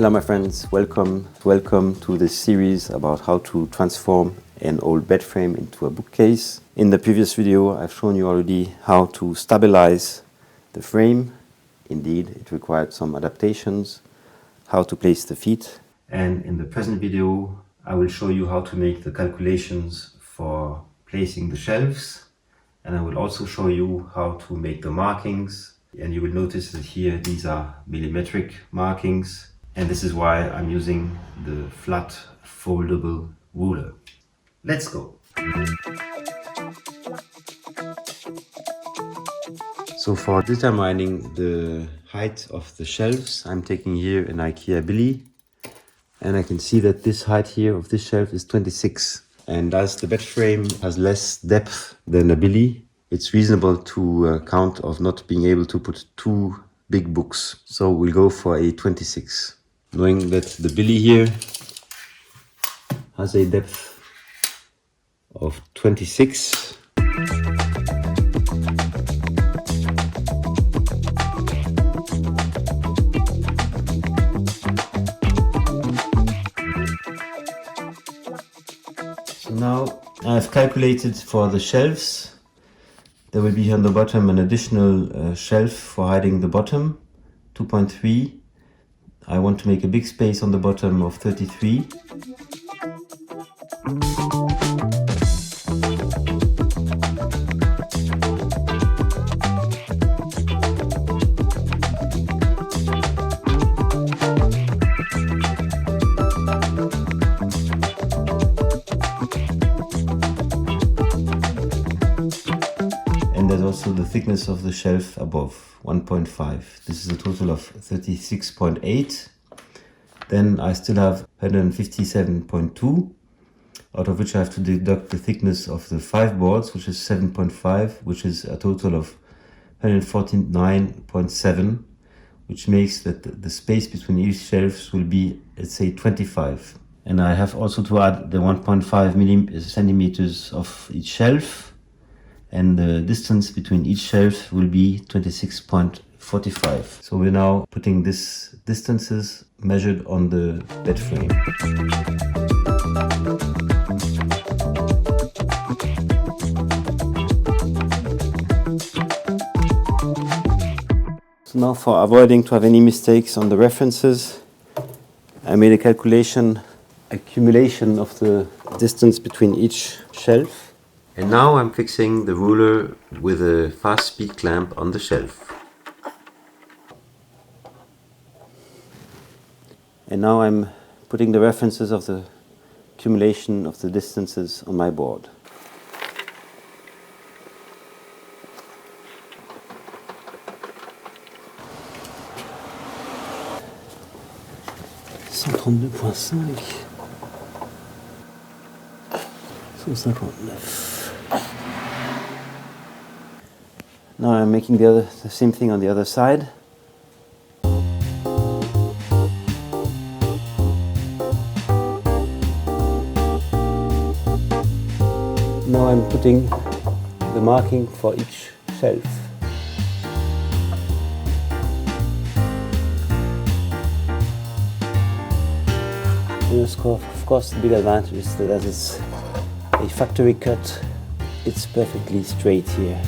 Hello my friends, welcome to this series about how to transform an old bed frame into a bookcase. In the previous video I've shown you already how to stabilize the frame. Indeed, it required some adaptations, how to place the feet. And in the present video I will show you how to make the calculations for placing the shelves, and I will also show you how to make the markings. And you will notice that here these are millimetric markings. And this is why I'm using the flat foldable ruler. Let's go! So for determining the height of the shelves, I'm taking here an Ikea Billy. And I can see that this height here of this shelf is 26. And as the bed frame has less depth than a Billy, it's reasonable to count of not being able to put two big books. So we'll go for a 26. Knowing that the Billy here has a depth of 26. So now I've calculated for the shelves. There will be on the bottom an additional shelf for hiding the bottom, 2.3. I want to make a big space on the bottom of 33. And there's also the thickness of the shelf above, 1.5. This is a total of 36.8. Then I still have 157.2, out of which I have to deduct the thickness of the 5 boards, which is 7.5, which is a total of 149.7, which makes that the space between each shelves will be, let's say, 25. And I have also to add the 1.5 centimeters of each shelf. And the distance between each shelf will be 26.45. So we're now putting these distances measured on the bed frame. So now, for avoiding to have any mistakes on the references, I made a accumulation of the distance between each shelf. And now I'm fixing the ruler with a fast speed clamp on the shelf. And now I'm putting the references of the accumulation of the distances on my board. Now I'm making the same thing on the other side. Now I'm putting the marking for each shelf. And of course, the big advantage is that as it's a factory cut, it's perfectly straight here.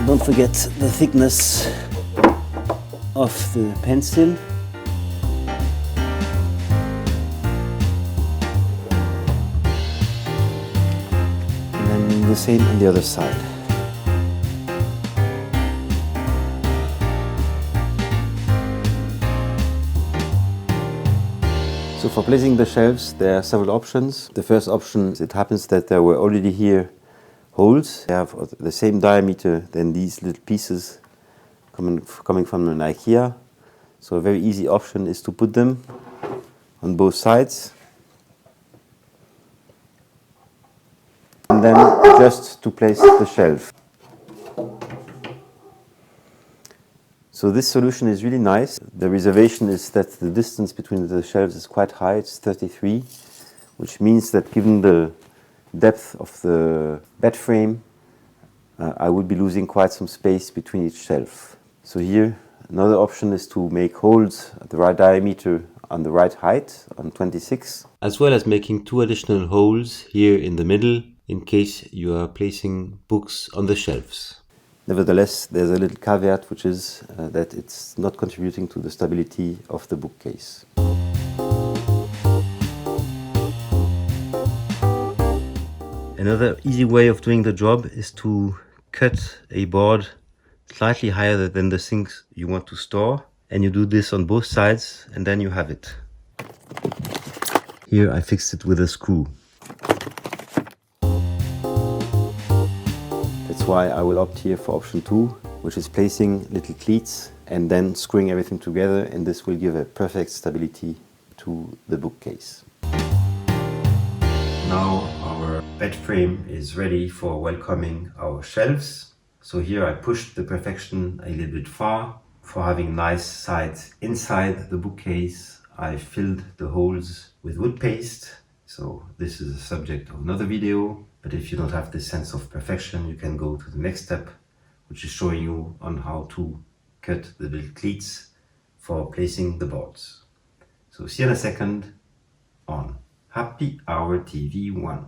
Don't forget the thickness of the pencil. And then the same on the other side. So for placing the shelves, there are several options. The first option, it happens that there were already here holes. They have the same diameter than these little pieces coming from an Ikea. So a very easy option is to put them on both sides. And then just to place the shelf. So this solution is really nice. The reservation is that the distance between the shelves is quite high, it's 33, which means that given the depth of the bed frame, I would be losing quite some space between each shelf. So here, another option is to make holes at the right diameter on the right height on 26, as well as making 2 additional holes here in the middle in case you are placing books on the shelves. Nevertheless, there's a little caveat, which is that it's not contributing to the stability of the bookcase. Another easy way of doing the job is to cut a board slightly higher than the things you want to store, and you do this on both sides, and then you have it. Here I fixed it with a screw. That's why I will opt here for option 2, which is placing little cleats and then screwing everything together, and this will give a perfect stability to the bookcase. Now our bed frame is ready for welcoming our shelves. So here I pushed the perfection a little bit far. For having nice sides inside the bookcase, I filled the holes with wood paste. So this is a subject of another video, but if you don't have this sense of perfection, you can go to the next step, which is showing you on how to cut the little cleats for placing the boards. So see you in a second on Happy Hour TV 1.